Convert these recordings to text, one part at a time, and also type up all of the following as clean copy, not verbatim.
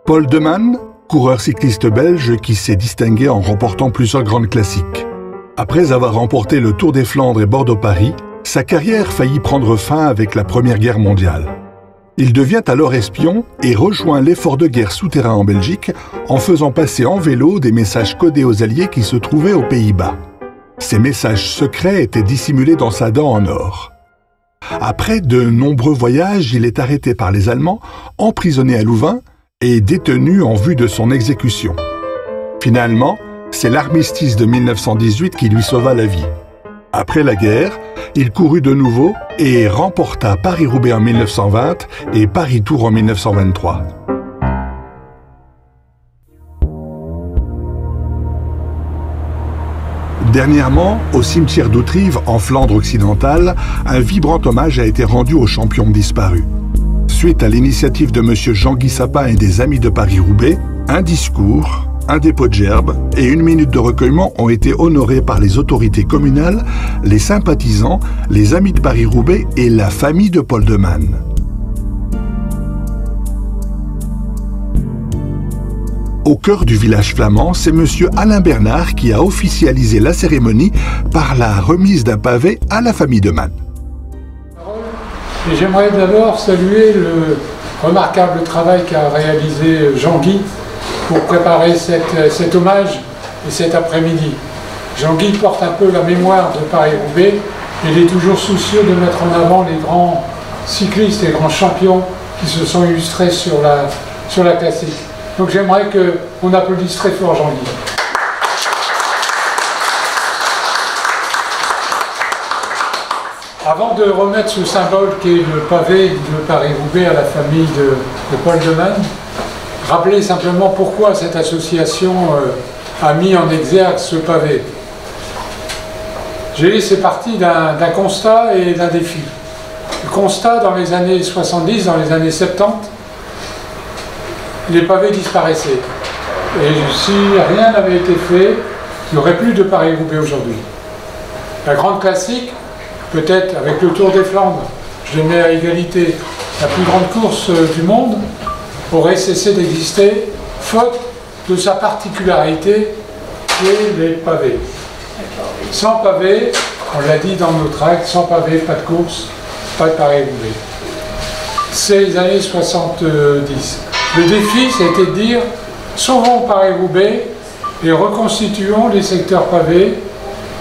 Paul de Man, coureur cycliste belge qui s'est distingué en remportant plusieurs grandes classiques. Après avoir remporté le Tour des Flandres et Bordeaux-Paris, sa carrière faillit prendre fin avec la Première Guerre mondiale. Il devient alors espion et rejoint l'effort de guerre souterrain en Belgique en faisant passer en vélo des messages codés aux Alliés qui se trouvaient aux Pays-Bas. Ces messages secrets étaient dissimulés dans sa dent en or. Après de nombreux voyages, il est arrêté par les Allemands, emprisonné à Louvain et détenu en vue de son exécution. Finalement, c'est l'armistice de 1918 qui lui sauva la vie. Après la guerre, il courut de nouveau et remporta Paris-Roubaix en 1920 et Paris-Tours en 1923. Dernièrement, au cimetière d'Outrive, en Flandre occidentale, un vibrant hommage a été rendu aux champions disparus. Suite à l'initiative de M. Jean-Guy Sapin et des Amis de Paris-Roubaix, un discours, un dépôt de gerbes et une minute de recueillement ont été honorés par les autorités communales, les sympathisants, les Amis de Paris-Roubaix et la famille de Paul de Man. Au cœur du village flamand, c'est M. Alain Bernard qui a officialisé la cérémonie par la remise d'un pavé à la famille de Man. Et j'aimerais d'abord saluer le remarquable travail qu'a réalisé Jean-Guy pour préparer cet hommage et cet après-midi. Jean-Guy porte un peu la mémoire de Paris-Roubaix. Il est toujours soucieux de mettre en avant les grands cyclistes et grands champions qui se sont illustrés sur la classique. Donc j'aimerais qu'on applaudisse très fort Jean-Guy. Avant de remettre ce symbole qui est le pavé de Paris-Roubaix à la famille de Paul de Man, rappeler simplement pourquoi cette association a mis en exergue ce pavé. C'est parti d'un constat et d'un défi. Le constat, dans les années 70, dans les années 70, les pavés disparaissaient. Et si rien n'avait été fait, il n'y aurait plus de Paris-Roubaix aujourd'hui. La grande classique, peut-être avec le Tour des Flandres, je les mets à égalité, la plus grande course du monde, aurait cessé d'exister, faute de sa particularité qui est les pavés. Sans pavés, on l'a dit dans notre acte, sans pavés, pas de course, pas de Paris-Roubaix. C'est les années 70. Le défi, c'était de dire, sauvons Paris-Roubaix et reconstituons les secteurs pavés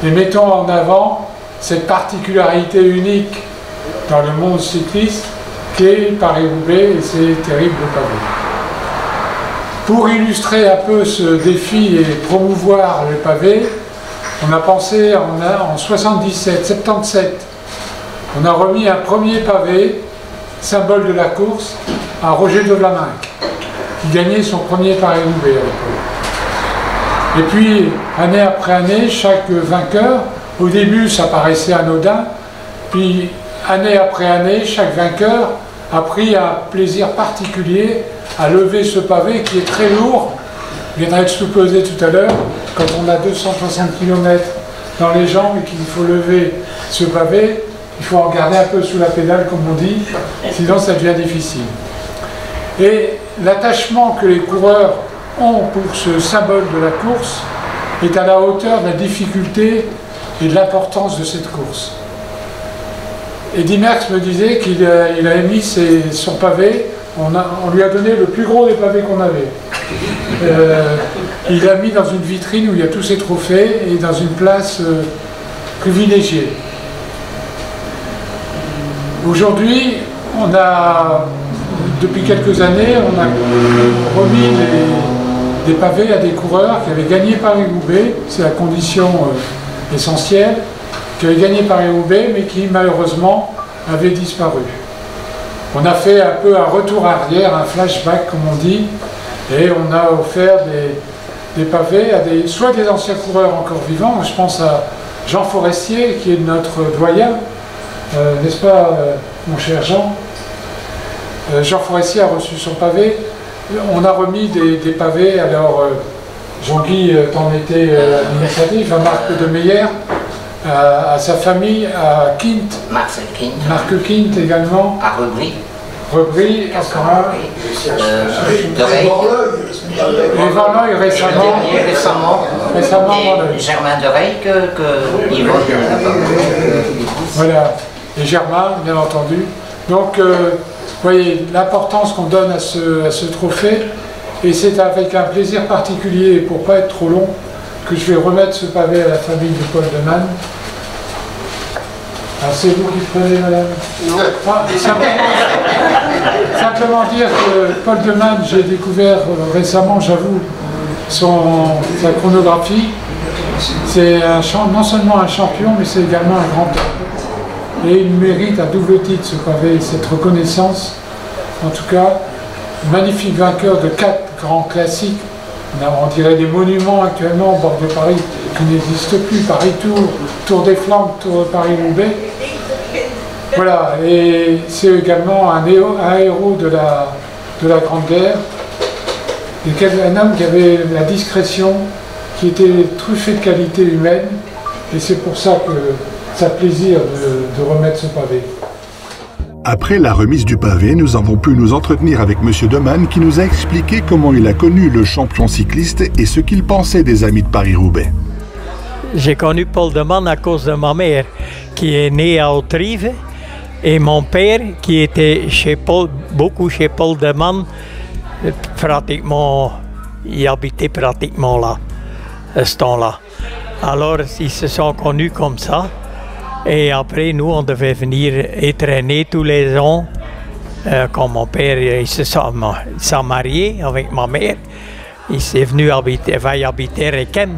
et mettons en avant cette particularité unique dans le monde cycliste qu'est Paris-Roubaix et ses terribles pavés. Pour illustrer un peu ce défi et promouvoir le pavé, on a pensé en 77, on a remis un premier pavé, symbole de la course, à Roger de Vlaminck, qui gagnait son premier Paris-Roubaix à l'époque. Et puis, année après année, chaque vainqueur, au début ça paraissait anodin, puis année après année, chaque vainqueur a pris un plaisir particulier à lever ce pavé qui est très lourd. Je viendrai de sous-peser tout à l'heure, quand on a 260 km dans les jambes et qu'il faut lever ce pavé, il faut en garder un peu sous la pédale comme on dit, sinon ça devient difficile. Et l'attachement que les coureurs ont pour ce symbole de la course est à la hauteur de la difficulté et de l'importance de cette course. Eddy Merckx me disait qu'il a émis son pavé, on lui a donné le plus gros des pavés qu'on avait. Il l'a mis dans une vitrine où il y a tous ses trophées et dans une place privilégiée. Aujourd'hui, depuis quelques années, on a remis des pavés à des coureurs qui avaient gagné Paris-Roubaix, c'est la condition essentielle, qui avaient gagné Paris-Roubaix mais qui malheureusement avaient disparu. On a fait un peu un retour arrière, un flashback comme on dit, et on a offert des pavés à soit des anciens coureurs encore vivants, je pense à Jean Forestier qui est notre doyen, n'est-ce pas mon cher Jean? Jean Forestier a reçu son pavé. On a remis des pavés alors Jean-Guy t'en était à l'initiative, à Marc de Meyer, à sa famille, à Quint, Marcel Quint. Marc Quint également, À Rebry. Rebry, à Scarin, De Rey. et Verneuil récemment, Et Verneuil. Germain de Rey que Yvonne n'a pas. Voilà, et Germain, bien entendu. Donc, vous voyez l'importance qu'on donne à ce trophée, et c'est avec un plaisir particulier, pour ne pas être trop long, que je vais remettre ce pavé à la famille de Paul de Man. Alors, c'est vous qui prenez, madame? Non. Ah, simplement dire que Paul de Man, j'ai découvert récemment, j'avoue, sa chronographie. C'est non seulement un champion, mais c'est également un grand homme. Et il mérite à double titre ce pavé, cette reconnaissance. En tout cas, magnifique vainqueur de 4 grands classiques. On dirait des monuments actuellement au bord de Paris qui n'existent plus. Paris-Tours, Tour des Flandres, Tour de Paris-Roubaix. Voilà, et c'est également un héros de la Grande Guerre. Et un homme qui avait la discrétion, qui était truffé de qualités humaines. Et c'est pour ça que ça a plaisir de remettre ce pavé. Après la remise du pavé, nous avons pu nous entretenir avec M. de Man qui nous a expliqué comment il a connu le champion cycliste et ce qu'il pensait des amis de Paris-Roubaix. J'ai connu Paul de Man à cause de ma mère qui est née à Autrive et mon père qui était beaucoup chez Paul de Man, pratiquement, il habitait pratiquement là, à ce temps-là. Alors ils se sont connus comme ça. Et après, nous, on devait venir entraîner tous les ans. Quand mon père il s'est marié avec ma mère, il s'est venu habiter Requem.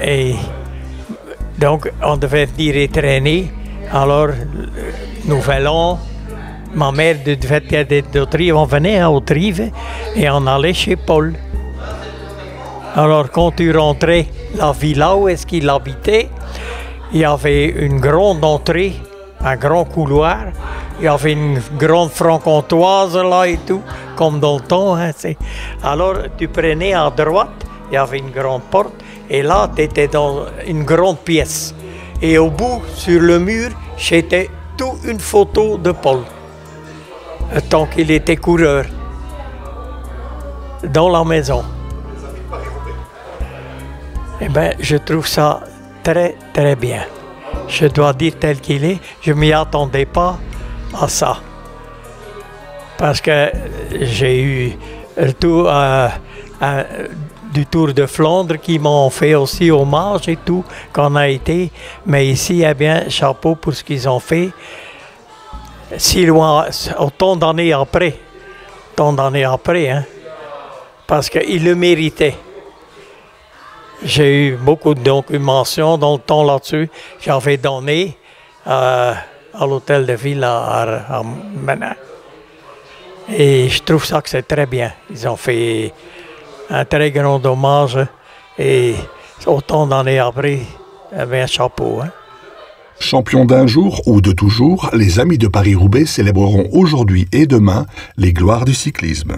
Et donc, on devait venir entraîner. Alors, nouvel an, ma mère devait être d'Autrive. On venait à Autrive et on allait chez Paul. Alors, quand tu rentrais la villa où est-ce qu'il habitait, il y avait une grande entrée, un grand couloir, il y avait une grande franc-comtoise là et tout, comme dans le temps. Hein, alors, tu prenais à droite, il y avait une grande porte, et là, tu étais dans une grande pièce. Et au bout, sur le mur, c'était toute une photo de Paul, tant qu'il était coureur, dans la maison. Eh bien, je trouve ça très, très bien. Je dois dire tel qu'il est, je ne m'y attendais pas à ça. Parce que j'ai eu le tour, du Tour de Flandre qui m'ont fait aussi hommage et tout, qu'on a été. Mais ici, eh bien, chapeau pour ce qu'ils ont fait. Si loin, autant d'années après. Hein, parce qu'ils le méritaient. J'ai eu beaucoup de documentations dans le temps là-dessus. J'avais donné à l'hôtel de ville à Menin. Et je trouve ça que c'est très bien. Ils ont fait un très grand hommage et autant d'années après, eh bien, chapeau. Hein. Champions d'un jour ou de toujours, les amis de Paris-Roubaix célébreront aujourd'hui et demain les gloires du cyclisme.